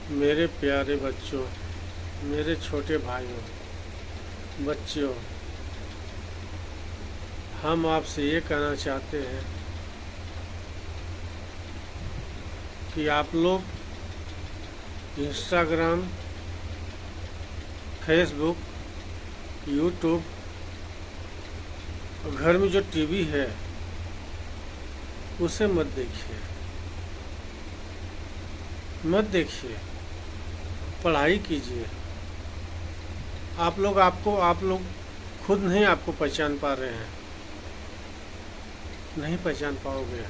मेरे प्यारे बच्चों, मेरे छोटे भाइयों, बच्चों, हम आपसे ये कहना चाहते हैं कि आप लोग इंस्टाग्राम, फेसबुक, यूट्यूब और घर में जो टीवी है उसे मत देखिए, पढ़ाई कीजिए। आप लोग खुद नहीं आपको पहचान पा रहे हैं, नहीं पहचान पाओगे,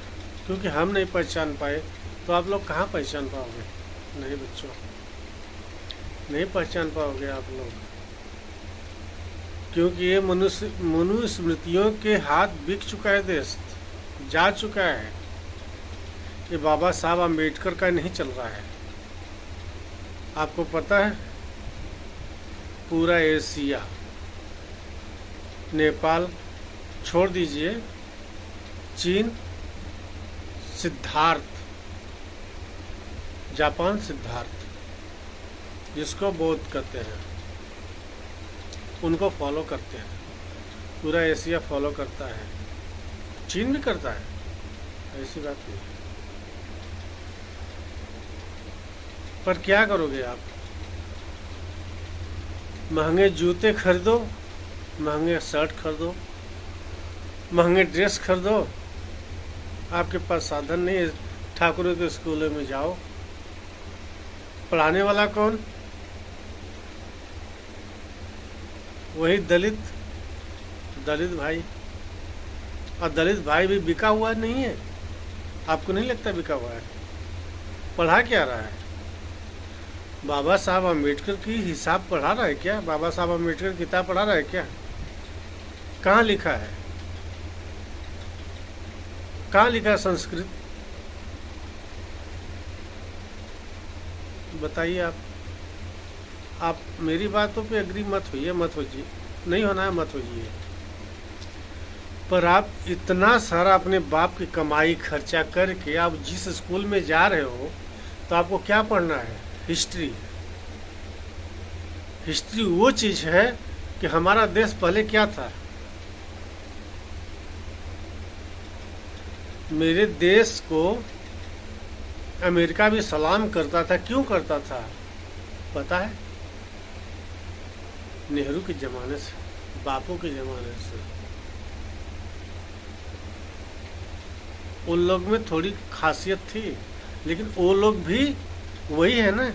क्योंकि हम नहीं पहचान पाए तो आप लोग कहाँ पहचान पाओगे? नहीं बच्चों, नहीं पहचान पाओगे आप लोग, क्योंकि ये मनुस्मृतियों के हाथ बिक चुका है, देश जा चुका है। ये बाबा साहब अम्बेडकर का नहीं चल रहा है। आपको पता है, पूरा एशिया, नेपाल छोड़ दीजिए, चीन सिद्धार्थ, जापान सिद्धार्थ, जिसको बौद्ध कहते हैं, उनको फॉलो करते हैं। पूरा एशिया फॉलो करता है, चीन भी करता है, ऐसी बात नहीं है। पर क्या करोगे आप? महंगे जूते खरीदो, महंगे शर्ट खरीदो, महंगे ड्रेस खरीदो, आपके पास साधन नहीं है। ठाकुरों के स्कूलों में जाओ, पढ़ाने वाला कौन? वही दलित भाई। और दलित भाई भी बिका हुआ नहीं है, आपको नहीं लगता बिका हुआ है? पढ़ा क्या रहा है? बाबा साहब अम्बेडकर की हिसाब पढ़ा रहा है क्या? बाबा साहब अम्बेडकर किताब पढ़ा रहा है क्या? कहाँ लिखा है? कहाँ लिखा है संस्कृत? बताइए आप मेरी बातों पे एग्री मत होइए, नहीं होना है, मत होइए। पर आप इतना सारा अपने बाप की कमाई खर्चा करके आप जिस स्कूल में जा रहे हो, तो आपको क्या पढ़ना है? हिस्ट्री वो चीज़ है कि हमारा देश पहले क्या था। मेरे देश को अमेरिका भी सलाम करता था। क्यों करता था पता है? नेहरू के ज़माने से, बापू के ज़माने से। उन लोग में थोड़ी खासियत थी, लेकिन वो लोग भी वही है ना,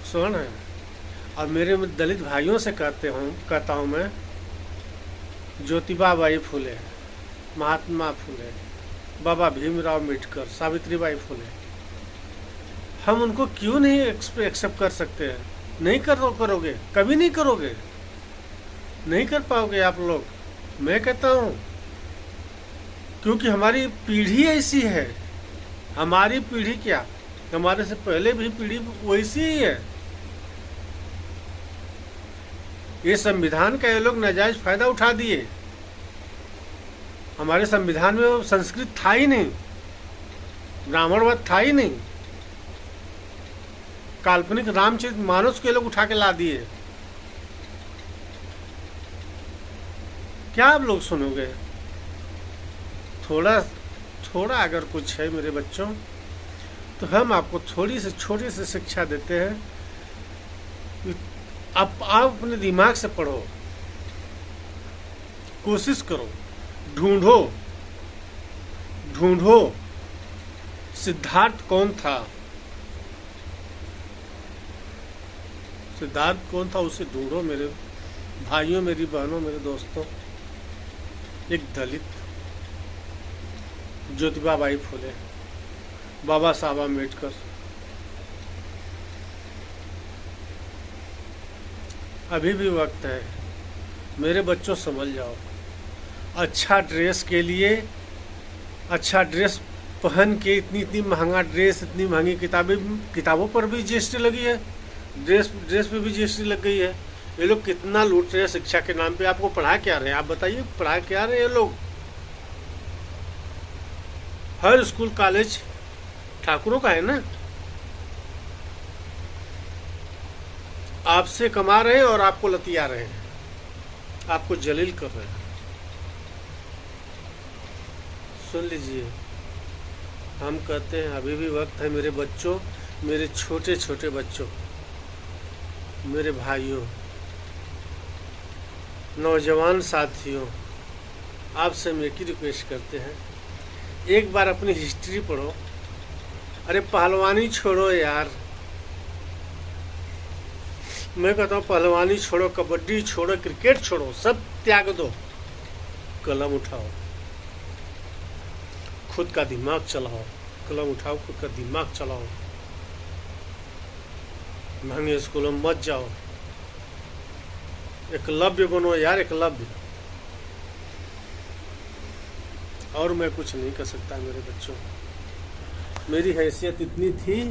स्वर्ण है। और मेरे दलित भाइयों से कहता हूँ मैं, ज्योतिबा बाई फुले, महात्मा फुले, बाबा भीमराव अम्बेडकर, सावित्री बाई फुले, हम उनको क्यों नहीं एक्सेप्ट कर सकते हैं? नहीं करोगे, कभी नहीं करोगे, नहीं कर पाओगे आप लोग। मैं कहता हूँ, क्योंकि हमारी पीढ़ी ऐसी है। हमारी पीढ़ी क्या, हमारे से पहले भी पीढ़ी वैसी ही है। ये संविधान का ये लोग नाजायज फायदा उठा दिए। हमारे संविधान में संस्कृत था ही नहीं, ब्राह्मणवाद था ही नहीं, काल्पनिक रामचरितमानस को ये लोग उठा के ला दिए। क्या आप लोग सुनोगे? थोड़ा अगर कुछ है मेरे बच्चों, तो हम आपको थोड़ी सी छोटी सी शिक्षा देते हैं। आप अपने दिमाग से पढ़ो, कोशिश करो, ढूंढो सिद्धार्थ कौन था, उसे ढूंढो मेरे भाइयों, मेरी बहनों, मेरे दोस्तों। एक दलित, ज्योतिबा बाई फुले, बाबा साहब अम्बेडकर। अभी भी वक्त है मेरे बच्चों, समझ जाओ। अच्छा ड्रेस के लिए, अच्छा ड्रेस पहन के, इतनी महंगा ड्रेस, इतनी महंगी किताबों पर भी जीएसटी लगी है, ड्रेस पे भी जीएसटी लग गई है। ये लोग कितना लूट रहे हैं शिक्षा के नाम पे। आपको पढ़ा क्या रहे हैं? आप बताइए, पढ़ा क्या रहे हैं ये लोग? हर स्कूल कॉलेज ठाकुरों का है ना। आपसे कमा रहे हैं और आपको लतिया रहे हैं, आपको जलील कर रहे हैं। सुन लीजिए, हम कहते हैं अभी भी वक्त है मेरे बच्चों, मेरे छोटे छोटे बच्चों, मेरे भाइयों, नौजवान साथियों, आपसे हम एक ही रिक्वेस्ट करते हैं, एक बार अपनी हिस्ट्री पढ़ो। अरे पहलवानी छोड़ो यार, मैं कहता हूँ पहलवानी छोड़ो, कबड्डी छोड़ो, क्रिकेट छोड़ो, सब त्याग दो, कलम उठाओ, खुद का दिमाग चलाओ, कलम उठाओ, खुद का दिमाग चलाओ, महंगे स्कूलों में मत जाओ, एकलव्य बनो यार, एकलव्य। और मैं कुछ नहीं कर सकता मेरे बच्चों, मेरी हैसियत इतनी थी,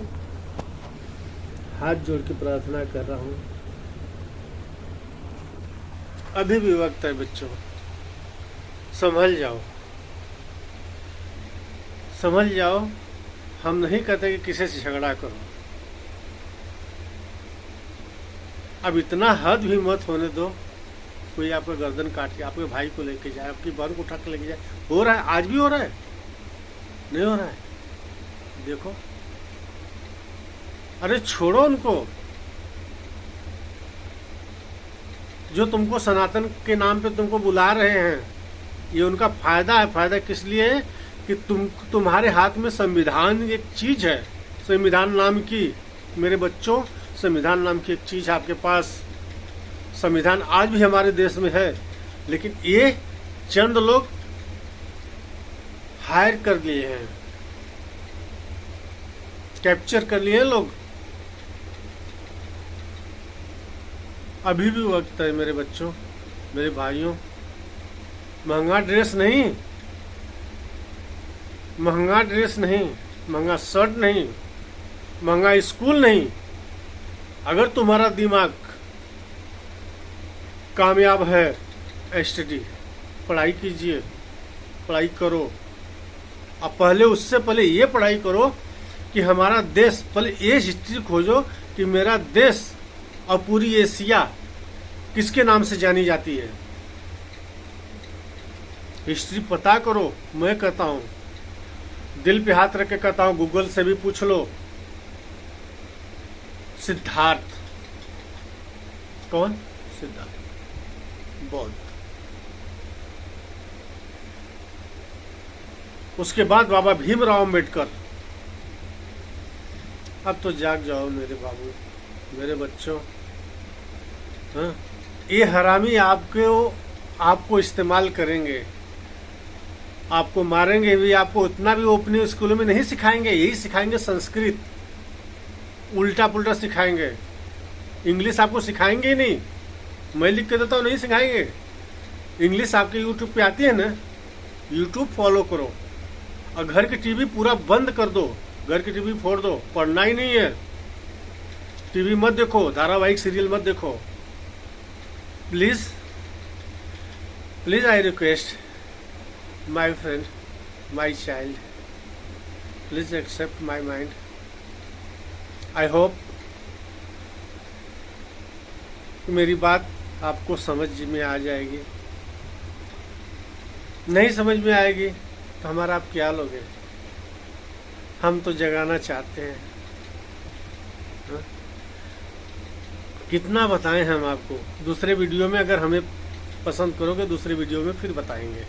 हाथ जोड़ के प्रार्थना कर रहा हूँ, अभी भी वक्त है बच्चों, संभल जाओ, संभल जाओ। हम नहीं कहते कि किसी से झगड़ा करो, अब इतना हद भी मत होने दो कोई आपका गर्दन काट के आपके भाई को लेके जाए, आपकी बहन को उठा के लेके जाए। हो रहा है, आज भी हो रहा है, नहीं हो रहा है, देखो। अरे छोड़ो उनको, जो तुमको सनातन के नाम पे तुमको बुला रहे हैं, ये उनका फायदा है। फायदा किस लिए है कि तुम्हारे हाथ में संविधान एक चीज है, संविधान नाम की, मेरे बच्चों, संविधान नाम की एक चीज आपके पास। संविधान आज भी हमारे देश में है, लेकिन ये चंद लोग हायर कर लिए हैं, कैप्चर कर लिए हैं लोग। अभी भी वक्त है मेरे बच्चों, मेरे भाइयों, महंगा ड्रेस नहीं, महंगा ड्रेस नहीं, महंगा शर्ट नहीं, महंगा स्कूल नहीं। अगर तुम्हारा दिमाग कामयाब है, स्टडी, पढ़ाई कीजिए, पढ़ाई करो। अब पहले, उससे पहले ये पढ़ाई करो कि हमारा देश, पहले ये हिस्ट्री खोजो कि मेरा देश और पूरी एशिया किसके नाम से जानी जाती है। हिस्ट्री पता करो। मैं कहता हूँ, दिल पे हाथ रख के कहता हूँ, गूगल से भी पूछ लो, सिद्धार्थ, कौन? सिद्धार्थ बौद्ध। उसके बाद बाबा भीमराव अम्बेडकर। अब तो जाग जाओ मेरे बाबू, मेरे बच्चों। हाँ, ये हरामी आपको इस्तेमाल करेंगे, आपको मारेंगे भी, आपको उतना भी ओपनिंग स्कूलों में नहीं सिखाएंगे, यही सिखाएंगे संस्कृत, उल्टा पुल्टा सिखाएंगे, इंग्लिश आपको सिखाएंगे ही नहीं। मैं लिख के देता हूँ, नहीं सिखाएंगे। इंग्लिश आपके यूट्यूब पे आती है ना, यूट्यूब फॉलो करो, और घर की टीवी पूरा बंद कर दो, घर की टीवी फोड़ दो, पढ़ना ही नहीं है, टीवी मत देखो, धारावाहिक सीरियल मत देखो, please please. I request my friend, my child, please accept my mind. I hope मेरी बात आपको समझ में आ जाएगी। नहीं समझ में आएगी तो हमारा आप क्या लोगे? हम तो जगाना चाहते हैं। हा? कितना बताएं हम आपको? दूसरे वीडियो में, अगर हमें पसंद करोगे दूसरे वीडियो में फिर बताएंगे।